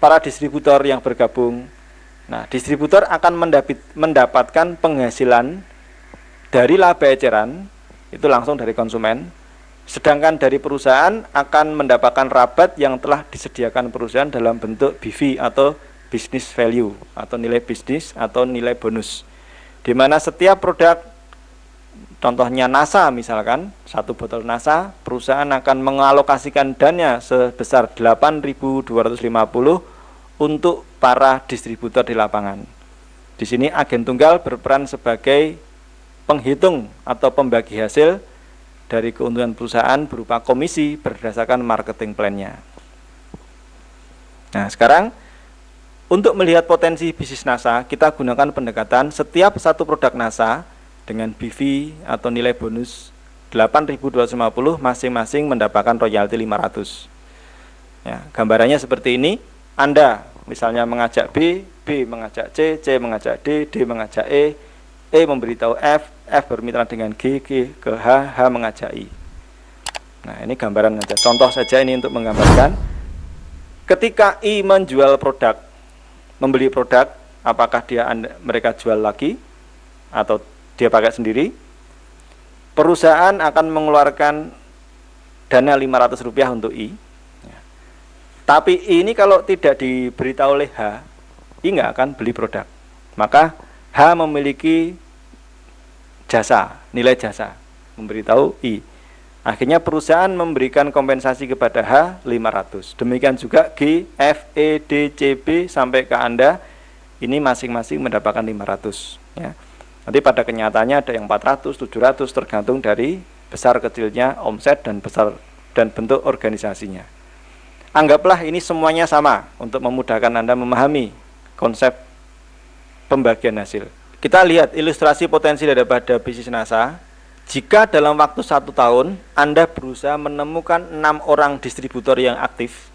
para distributor yang bergabung. Nah, distributor akan mendapatkan penghasilan dari laba eceran, itu langsung dari konsumen. Sedangkan dari perusahaan akan mendapatkan rabat yang telah disediakan perusahaan dalam bentuk BV atau business value, atau nilai bisnis atau nilai bonus. Di mana setiap produk, contohnya NASA misalkan, satu botol NASA, perusahaan akan mengalokasikan dana sebesar 8.250 untuk para distributor di lapangan. Di sini agen tunggal berperan sebagai penghitung atau pembagi hasil dari keuntungan perusahaan berupa komisi berdasarkan marketing plan-nya. Nah, sekarang untuk melihat potensi bisnis NASA, kita gunakan pendekatan setiap satu produk NASA dengan BV atau nilai bonus 8.250 masing-masing mendapatkan royalti 500. Ya, gambarannya seperti ini. Anda misalnya mengajak B, B mengajak C, C mengajak D, D mengajak E memberitahu F, F bermitra dengan G, G ke H, H mengajak I. Nah, ini gambaran saja, contoh saja ini untuk menggambarkan. Ketika I menjual produk, membeli produk, apakah mereka jual lagi atau dia pakai sendiri? Perusahaan akan mengeluarkan dana Rp500 untuk I. Tapi ini kalau tidak diberitahu oleh H, I nggak akan beli produk. Maka H memiliki jasa, nilai jasa, memberitahu I. Akhirnya perusahaan memberikan kompensasi kepada H 500. Demikian juga G, F, E, D, C, B sampai ke Anda, ini masing-masing mendapatkan 500. Ya. Nanti pada kenyataannya ada yang 400, 700 tergantung dari besar kecilnya omset dan bentuk organisasinya. Anggaplah ini semuanya sama untuk memudahkan Anda memahami konsep pembagian hasil. Kita lihat ilustrasi potensi daripada bisnis NASA. Jika dalam waktu 1 tahun Anda berusaha menemukan 6 orang distributor yang aktif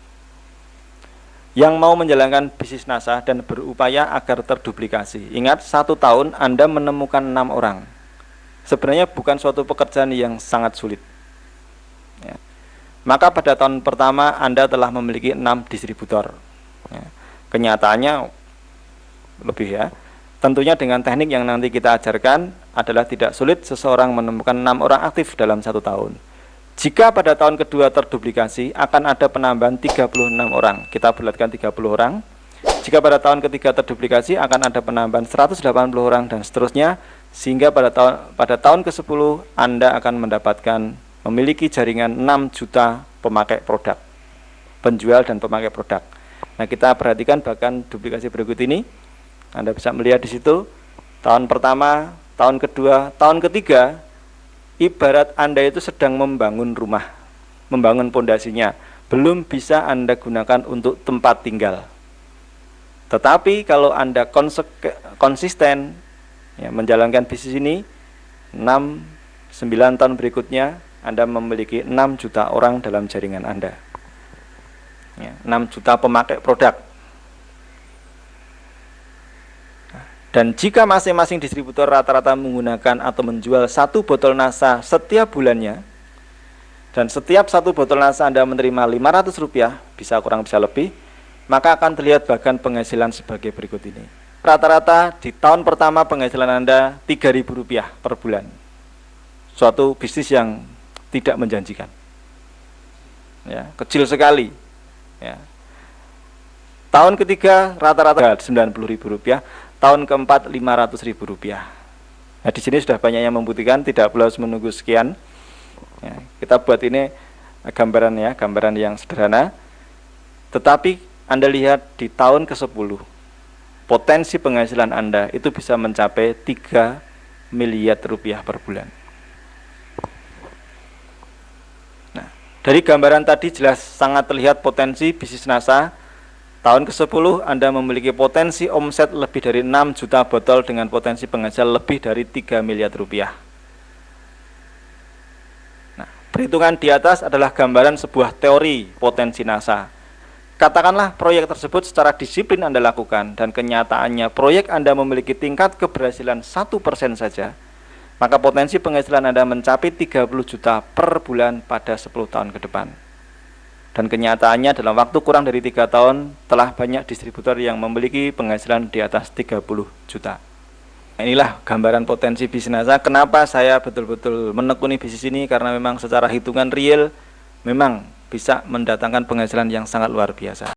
yang mau menjalankan bisnis NASA dan berupaya agar terduplikasi. Ingat, 1 tahun Anda menemukan 6 orang. Sebenarnya bukan suatu pekerjaan yang sangat sulit. Ya. Maka pada tahun pertama Anda telah memiliki 6 distributor. Ya. Kenyataannya lebih ya. Tentunya dengan teknik yang nanti kita ajarkan adalah tidak sulit seseorang menemukan 6 orang aktif dalam 1 tahun. Jika pada tahun kedua terduplikasi akan ada penambahan 36 orang. Kita bulatkan 30 orang. Jika pada tahun ketiga terduplikasi akan ada penambahan 180 orang dan seterusnya. Sehingga pada tahun ke-10 Anda akan memiliki jaringan 6 juta pemakai produk, penjual dan pemakai produk. Nah, kita perhatikan bahkan duplikasi berikut ini. Anda bisa melihat di situ, tahun pertama, tahun kedua, tahun ketiga, ibarat Anda itu sedang membangun rumah, membangun pondasinya, belum bisa Anda gunakan untuk tempat tinggal. Tetapi kalau Anda konsisten ya, menjalankan bisnis ini, 9 tahun berikutnya, Anda memiliki 6 juta orang dalam jaringan Anda. Ya, 6 juta pemakai produk. Dan jika masing-masing distributor rata-rata menggunakan atau menjual 1 botol NASA setiap bulannya, dan setiap 1 botol NASA Anda menerima Rp500, bisa kurang bisa lebih, maka akan terlihat bahkan penghasilan sebagai berikut ini. Rata-rata di tahun pertama penghasilan Anda Rp3.000 per bulan. Suatu bisnis yang tidak menjanjikan, ya, kecil sekali. Ya. Tahun ketiga rata-rata Rp90.000, tahun keempat Rp500.000. Nah, di sini sudah banyak yang membuktikan tidak perlu harus menunggu sekian. Ya, kita buat ini gambaran ya, gambaran yang sederhana. Tetapi Anda lihat di tahun ke-10, potensi penghasilan Anda itu bisa mencapai Rp3 miliar per bulan. Dari gambaran tadi jelas sangat terlihat potensi bisnis NASA. Tahun ke-10 Anda memiliki potensi omset lebih dari 6 juta botol dengan potensi penghasilan lebih dari Rp3 miliar. Nah, perhitungan di atas adalah gambaran sebuah teori potensi NASA. Katakanlah proyek tersebut secara disiplin Anda lakukan dan kenyataannya proyek Anda memiliki tingkat keberhasilan 1% saja. Maka potensi penghasilan Anda mencapai 30 juta per bulan pada 10 tahun ke depan. Dan kenyataannya dalam waktu kurang dari 3 tahun telah banyak distributor yang memiliki penghasilan di atas 30 juta. Nah, inilah gambaran potensi bisnis NASA. Kenapa saya betul-betul menekuni bisnis ini, karena memang secara hitungan real memang bisa mendatangkan penghasilan yang sangat luar biasa.